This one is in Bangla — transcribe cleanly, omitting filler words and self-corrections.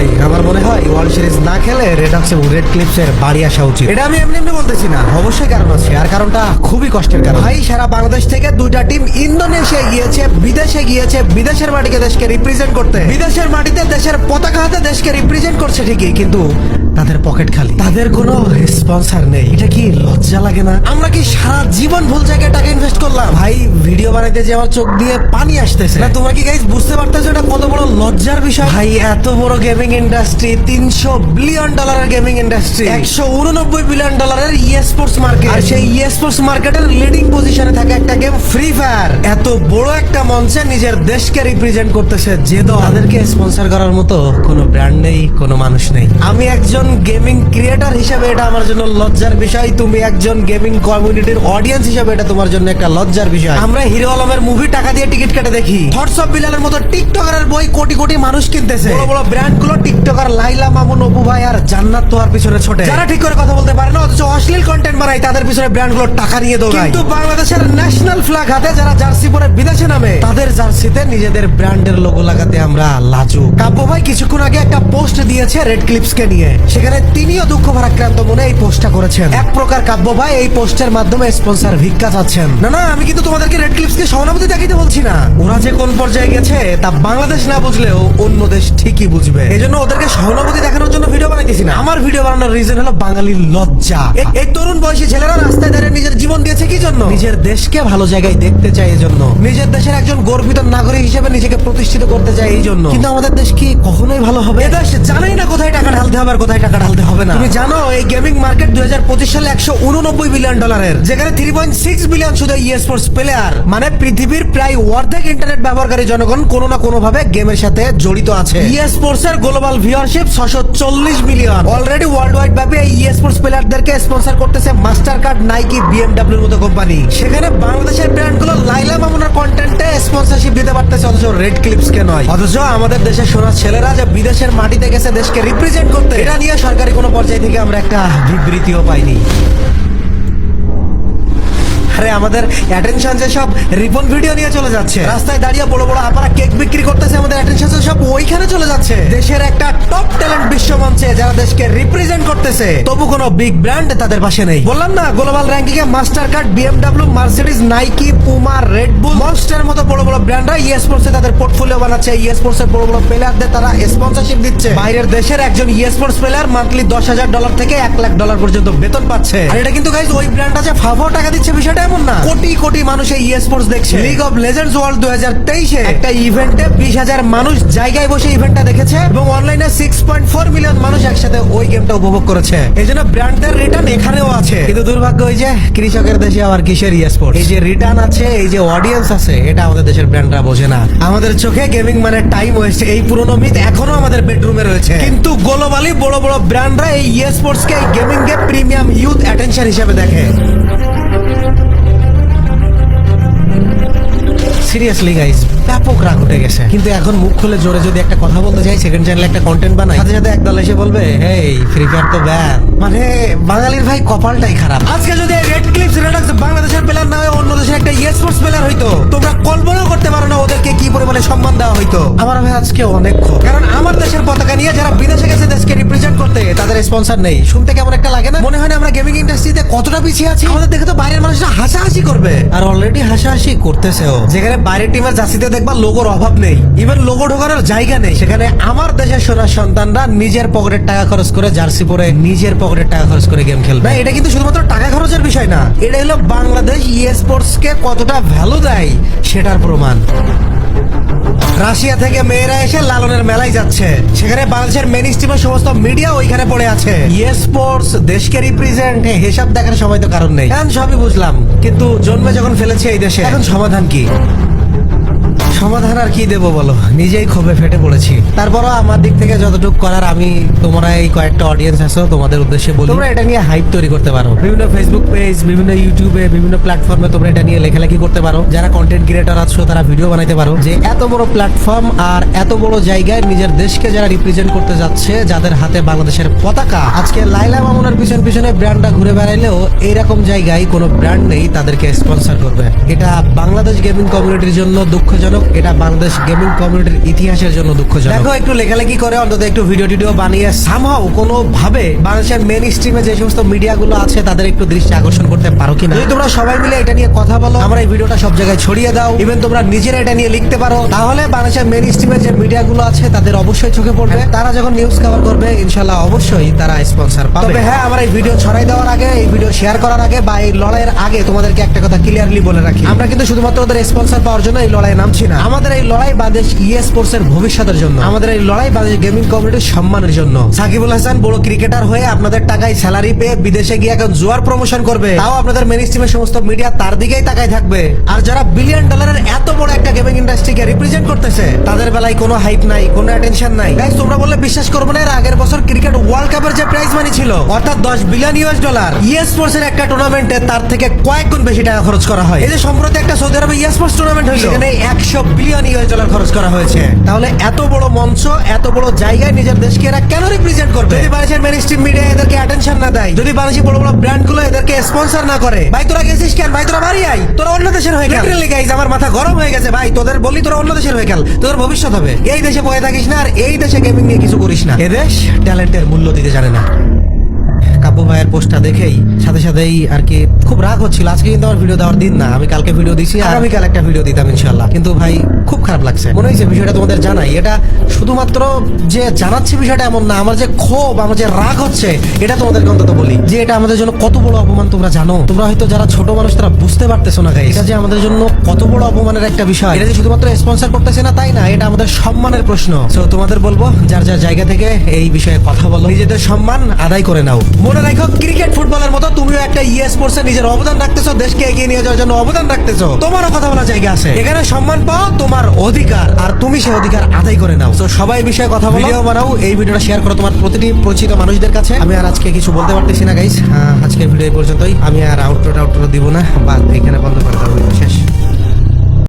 ভাই, আমার মনে হয় ওয়ার্ল্ড সিরিজ না খেলে রেডক্স এবং রেড ক্লিপসের বাড়ি আসা উচিত। এটা আমি এমনি এমনি বলতেছি না, অবশ্যই কারণ আছে, আর কারণটা খুবই কষ্টের কারণ। ভাই, সারা বাংলাদেশ থেকে দুইটা টিম ইন্দোনেশিয়া গিয়েছে, বিদেশে গিয়েছে, বিদেশের মাটিকে দেশকে রিপ্রেজেন্ট করতে। বিদেশের মাটিতে দেশের পতাকা হাতে দেশকে রিপ্রেজেন্ট করছে ঠিকই, কিন্তু তাদের পকেট খালি, তাদের কোনো স্পন্সর নেই। এটা কি লজ্জা লাগে না? আমরা কি সারা জীবন ভুল জায়গায় টাকা ইনভেস্ট করলাম? ভাই, ভিডিও বানাইতে যে আমার চোখ দিয়ে পানি আসতেছে না। তোমরা কি গাইস বুঝতে পারতেছো এটা কত বড় লজ্জার বিষয়? ভাই, এত বড় gaming industry, $300 billion gaming industry, $189 billion esports market, আর সেই ই স্পোর্টস মার্কেটের লিডিং পজিশনে থাকে একটা গেম ফ্রি ফায়ার। এত বড় একটা মঞ্চে নিজের দেশকে রিপ্রেজেন্ট করতেছে যে দল, তাদেরকে স্পন্সর করার মতো কোনো ব্র্যান্ড নেই, কোনো মানুষ নেই। আমি একজন গেমিং ক্রিয়েটর হিসেবে এটা আমার জন্য লজ্জার বিষয়, তুমি একজন গেমিং কমিউনিটির অডিয়েন্স হিসেবে এটা তোমার জন্য একটা লজ্জার বিষয়। আমরা হিরো আলমের মুভি টাকা দিয়ে টিকিট কেটে দেখি, থটস অফ বিলালের মতো টিকটকারের বই কোটি কোটি মানুষ কিনতেছে। বড় বড় ব্র্যান্ড গুলো টিকটকার লাইলা মামুন, অপু ভাই আর জান্নাত তোহার পিছনে ছোটে, যারা ঠিক করে কথা বলতে পারে না অথচ অশ্লীল কন্টেন্ট বানায়, তাদের পিছনে ব্র্যান্ড গুলো টাকা নিয়ে দৌড়ায়। কিন্তু বাংলাদেশের ন্যাশনাল ফ্ল্যাগ হাতে যারা জার্সি পরে বিদেশে নামে, তাদের জার্সিতে নিজেদের ব্র্যান্ডের লোগো লাগাতে আমরা লাজুক। কাব্য ভাই কিছুক্ষণ আগে একটা পোস্ট দিয়েছে রেড ক্লিপস কে নিয়ে, সেখানে তিনিও দুঃখ ভারাক্রান্ত মনে এই পোস্টটা করেছেন। এক প্রকার কাব্য ভাই এই পোস্টের মাধ্যমে স্পন্সর ভিক্ষা চাচ্ছেন। না না, আমি কিন্তু তোমাদেরকে রেড ক্লিপস কে সহানুভূতি দেখাইতে বলছি না। ওরা যে কোন পর্যায়ে গেছে তা বাংলাদেশ না বুঝলেও অন্য দেশ ঠিকই বুঝবে। এজন্য ওদেরকে সহানুভূতি দেখানোর জন্য ভিডিও বানাইতেছি না। আমার ভিডিও বানানোর রিজন হলো বাঙালির লজ্জা। এই তরুণ বয়সী ছেলেরা রাস্তায় দাঁড়িয়ে নিজের জীবন দিয়েছে কি জন্য? নিজের দেশকে ভালো জায়গায় দেখতে চায় এজন্য, নিজের দেশের একজন গর্বিত নাগরিক হিসেবে নিজেকে প্রতিষ্ঠিত করতে চায় এই জন্য। কিন্তু আমাদের দেশ কি কখনোই ভালো হবে? এ দেশ জানাই না কোথায় টাকা ঢালতে হবে আর কোথায় টাকা ঢালতে হবে না। তুমি জানো এই গেমিং মার্কেট 2025 সালে $189 বিলিয়ন, যেখানে 3.6 বিলিয়ন শুধু ই স্পোর্টস প্লেয়ার, মানে পৃথিবীর প্রায় অর্ধেক ইন্টারনেট ব্যবহারকারী জনগণ কোনো না কোনো ভাবে গেমের সাথে জড়িত আছে। ই স্পোর্টস এর global viewership 640 million. Already world wide ভাবে এই ই স্পোর্টস প্লেয়ারদেরকে স্পন্সর করতেছে মাস্টার কার্ড, নাইকি, BMW এর মতো কোম্পানি। সেখানে বাংলাদেশের ব্র্যান্ডগুলো লাইলা মামুনের কন্টেন্টে স্পন্সরশিপ দিতে পারতেছে, অথচ রেড ক্লিপস কে নয়। অথচ আমাদের দেশের সোনা ছেলেরা যে বিদেশের মাটিতে গেছে দেশকে রিপ্রেজেন্ট করতে, এটা নিয়ে সরকারি কোনো পর্যায় থেকে আমরা একটা বিবৃতিও পাইনি। আরে আমাদের অ্যাটেনশন যে সব রিপন ভিডিও নিয়ে চলে যাচ্ছে, রাস্তায় দাঁড়িয়ে বড় বড় আপারা কেক বিক্রি করতেছে, আমাদের অ্যাটেনশন সব ওইখানে চলে যাচ্ছে। দেশের একটা টপ ট্যালেন্ট বিশ্ব মঞ্চে যারা দেশকে রিপ্রেজেন্ট করতেছে, তবু কোনো বিগ ব্র্যান্ড তাদের পাশে নেই। বললাম না, গ্লোবাল র্যাঙ্কিং এ Mastercard, BMW, Mercedes, Nike, Puma, Red Bull, মনস্টারের মতো বড় বড় ব্র্যান্ডরা ই স্পোর্টসে তাদের পোর্টফোলিও বানাচ্ছে। ই স্পোর্টস এর বড় বড় প্লেয়ারদের তারা স্পন্সরশিপ দিচ্ছে। বাইরের দেশের একজন ই স্পোর্টস প্লেয়ার মান্থলি $10,000 থেকে $1 লাখ পর্যন্ত বেতন পাচ্ছে। আর এটা কিন্তু গাইস ওই ব্র্যান্ড আছে ফাফাও টাকা দিচ্ছে, বিষয়টা এমন না। কোটি কোটি মানুষ এই ই স্পোর্টস দেখছে। লিগ অফ লেজেন্ডস ওয়ার্ল্ড 2023 এ একটা ইভেন্টে 20,000 মানুষ জায়গায় বসে ইভেন্টটা দেখেছে এবং অনলাইনে 6.4 মিলিয়ন মানুষ একসাথে ওই গেমটা উপভোগ করেছে। এই জন্য ব্র্যান্ডদের রিটার্ন এখানেও আছে, কিন্তু দুর্ভাগ্য ওই যে কৃষকের দেশে আবার কিসের ই স্পোর্টস? এই যে রিটার্ন আছে, এই যে অডিয়েন্স আছে, এটা আমাদের দেশের ব্র্যান্ডরা বোঝে না। আমাদের চোখে গেমিং মানে টাইম ওয়েস্ট, এই পুরনো মিথ এখনো আমাদের বেডরুমে রয়েছে। কিন্তু গ্লোবালি বড় বড় ব্র্যান্ডরা এই ই স্পোর্টস কে গেমিং কে প্রিমিয়াম ইউথ অ্যাটেনশন হিসেবে দেখে। সিরিয়াসলি গাইস, ব্যাপক রাগ উঠে গেছে। কিন্তু এখন মুখ খুলে জোরে যদি একটা কথা বলতে চাই, সেকেন্ড চ্যানেলে একটা কন্টেন্ট বানাই, সাথে সাথে একদল এসে বলবে হেই ফ্রি ফায়ার তো ব্যান। মানে বাঙালির ভাই কপালটাই খারাপ। আজকে যদি রেড ক্লিপস রেডক্স বাংলাদেশের প্লেয়ার না হয়ে অন্য দেশের একটা ই স্পোর্টস প্লেয়ার হইতো, তোমরা কল্পনাও করতে পারো না ওদেরকে কি পরিমাণে সম্মান দেওয়া হইতো। আমার ভাই আজকে অনেক ক্ষোভ, কারণ আমার দেশের পতাকা নিয়ে যারা বিদেশে গেছে দেশকে রিপ্রেজেন্ট করতে, তাদের স্পন্সর নেই। শুনতে কেমন একটা লাগে না? মনে হয় না আমরা গেমিং ইন্ডাস্ট্রিতে কতটা পিছিয়ে আছি? আমাদের দেখে তো বাইরের মানুষরা হাসাহাসি করবে, আর অলরেডি হাসাহাসি করতেছেও। যেখানে বাইরের টিমের জার্সিতে দেখবা লোগোর অভাব নেই, ইভেন লোগো ঢোকানোর জায়গা নেই, সেখানে আমার দেশের সোনার সন্তানরা নিজের পকেটের টাকা খরচ করে জার্সি পরে নিজের পকেটের টাকা খরচ করে গেম খেলবে। এটা কিন্তু শুধুমাত্র টাকা খরচের বিষয় না, এটা হলো বাংলাদেশ ই স্পোর্টস কে কতটা ভ্যালু দেয় সেটার প্রমাণ। রাশিয়া থেকে মেয়েরা এসে লালনের মেলায় যাচ্ছে, সেখানে বাংলাদেশের মেন স্ট্রিমের সমস্ত মিডিয়া ওইখানে পড়ে আছে। ই স্পোর্টস দেশকে রিপ্রেজেন্ট, হিসাব দেখার সময় তো কারণ নেই। এখন সবই বুঝলাম, কিন্তু জন্মে যখন ফেলেছে এই দেশে, এখন সমাধান কি? সমাধান আর কি দেবো বলো, নিজেই ক্ষোভে ফেটে পড়েছি। তারপরও আমার দিক থেকে যতটুকু করার, আমি তোমরা এই কয়েকটা অডিয়েন্স আছো, তোমাদের উদ্দেশ্যে বলি, তোমরা এটা নিয়ে হাইপ তৈরি করতে পারো। বিভিন্ন ফেসবুক পেজ, বিভিন্ন ইউটিউবে, বিভিন্ন প্ল্যাটফর্মে তোমরা এটা নিয়ে লেখালেখি করতে পারো। যারা কন্টেন্ট ক্রিয়েটর আছো তারা ভিডিও বানাইতে পারো যে এত বড় প্ল্যাটফর্ম আর এত বড় জায়গায় নিজের দেশকে যারা রিপ্রেজেন্ট করতে যাচ্ছে, যাদের হাতে বাংলাদেশের পতাকা, আজকে লাইলা মামুনের পিছনে ব্র্যান্ডটা ঘুরে বেড়াইলেও এইরকম জায়গায় কোনো ব্র্যান্ড নেই তাদেরকে স্পন্সর করবে। এটা বাংলাদেশ গেমিং কমিউনিটির জন্য দুঃখজনক, এটা বাংলাদেশ গেমিং কমিউনিটির ইতিহাসের জন্য দুঃখজনক। দেখো একটু লেখালেখি করে অন্তত একটু ভিডিও টিডিও বানিয়ে সামহাও কোনো ভাবে বাংলাদেশের মেন স্ট্রিমে যে সমস্ত মিডিয়া গুলো আছে তাদের একটু দৃষ্টি আকর্ষণ করতে পারো কিনা। যদি তোমরা সবাই মিলে এটা নিয়ে কথা বলো, আমরা এই ভিডিওটা সব জায়গায় ছড়িয়ে দাও, ইভেন তোমরা নিজেরা এটা নিয়ে লিখতে পারো, তাহলে বাংলাদেশের মেন স্ট্রিমে যে মিডিয়া গুলো আছে তাদের অবশ্যই চোখে পড়বে। তারা যখন নিউজ কভার করবে ইনশাল্লাহ অবশ্যই তারা স্পন্সর পাবে। তবে হ্যাঁ, আমরা এই ভিডিও ছড়াই দেওয়ার আগে, এই ভিডিও শেয়ার করার আগে বা এই লড়াইয়ের আগে তোমাদেরকে একটা কথা ক্লিয়ারলি বলে রাখি, আমরা কিন্তু শুধুমাত্র ওদের স্পন্সর পাওয়ার জন্য এই লড়াই নামছি না। আমাদের এই লড়াই বাংলাদেশ স্পোর্টস এর ভবিষ্যতের জন্য, আমাদের এই লড়াই বাংলাদেশ গেমিং কমিউনিটির সম্মানের জন্য। সাকিবুল হাসান বড় ক্রিকেটার হয়ে আপনাদের টাকায় স্যালারি পেয়ে বিদেশে গিয়ে এখন জুয়ার প্রমোশন করবে, তাও আপনাদের মেন স্ট্রিমের সমস্ত মিডিয়া তার দিকেই তাকায় থাকবে। আর যারা বিলিয়ন ডলারের এত বড় একটা গেমিং ইন্ডাস্ট্রিকে রিপ্রেজেন্ট করতেছে তাদের বেলায় কোনো হাইপ নাই, কোনো অ্যাটেনশন নাই। গাইস তোমরা বললে বিশ্বাস করবে না, এর আগের বছর ক্রিকেট ওয়ার্ল্ড কাপের যে প্রাইজ মানি ছিল অর্থাৎ $10 বিলিয়ন স্পোর্টস এর একটা টুর্নামেন্টে তার থেকে কয়েক গুণ বেশি টাকা খরচ করা হয়। এই যে সম্প্রতি একটা সৌদি আরবে স্পোর্টস টুর্নামেন্ট হয়েছে, এখানে $100 বিলিয়ন খরচ করা হয়েছে। তাহলে এত বড় মঞ্চ, এত বড় জায়গায় নিজের দেশকে এরা কেন রিপ্রেজেন্ট করবে? যদি বাংলাদেশের মেন স্ট্রিম মিডিয়া এদেরকে অ্যাটেনশন না দেয়, যদি বাংলাদেশি বড় বড় ব্র্যান্ড গুলো এদেরকে স্পন্সর না করে, ভাই তোরা গেছিস কেন? ভাই তোরা বাড়ি আই, তোরা অন্য দেশের হয়ে গেল। লিটারালি গাইস আমার মাথা গরম হয়ে গেছে ভাই, তোদের বলি তোরা অন্য দেশের হয়ে গেল, তোদের ভবিষ্যৎ হবে। এই দেশে বয়ে থাকিস না আর এই দেশে গেমিং নিয়ে কিছু করিস না। এদেশ ট্যালেন্টের মূল্য দিতে জানে না। কাব্য ভাইয়ের পোস্টটা দেখেই সাথে সাথেই আর কি খুব রাগ হচ্ছিল। আজকে কিন্তু আমার ভিডিও দেওয়ার দিন না, আমি কালকে ভিডিও দিছি, আগামীকাল একটা ভিডিও দিতাম ইনশাল্লাহ। কিন্তু ভাই খুব খারাপ লাগছে, মনে হয়েছে বিষয়টা তোমাদের জানাই। এটা শুধুমাত্র যে জানাচ্ছি বিষয়টা এমন না, আমার যে ক্ষোভ, আমার যে রাগ হচ্ছে এটা তোমাদেরকে অন্তত বলি যে এটা আমাদের জন্য কত বড় অপমান তোমরা জানো। তোমরা হয়তো যারা ছোট মানুষ তারা বুঝতে পারতেছো না গাইস, এটা যে আমাদের জন্য কত বড় অপমানের একটা বিষয়। এটা যে শুধুমাত্র স্পন্সর করতেছে না তাই না, এটা আমাদের সম্মানের প্রশ্ন। তো তোমাদের বলবো যার যার জায়গা থেকে এই বিষয়ে কথা বলো, নিজেদের সম্মান আদায় করে নাও। মনে রাখো ক্রিকেট ফুটবলের মতো তুমিও একটা স্পোর্টস এ নিজের অবদান রাখতেছো, দেশকে এগিয়ে নিয়ে যাওয়ার জন্য অবদান রাখতেছো। তোমারও কথা বলার জায়গা আছে, এখানে সম্মান পাও তোমার অধিকার, আর তুমি সেই অধিকার আদায় করে নাও। তো সবাই এই বিষয়ে কথা বলো, ভিডিও বানাও, এই ভিডিওটা শেয়ার করো তোমার প্রতিটি পরিচিত মানুষদের কাছে। আমি আর আজকে কিছু বলতে পারতেছি না গাইস, আজকে ভিডিও এই পর্যন্তই। আমি আর আউটরো দিব না, বাদ এখানে বন্ধ করে দেবো, শেষ।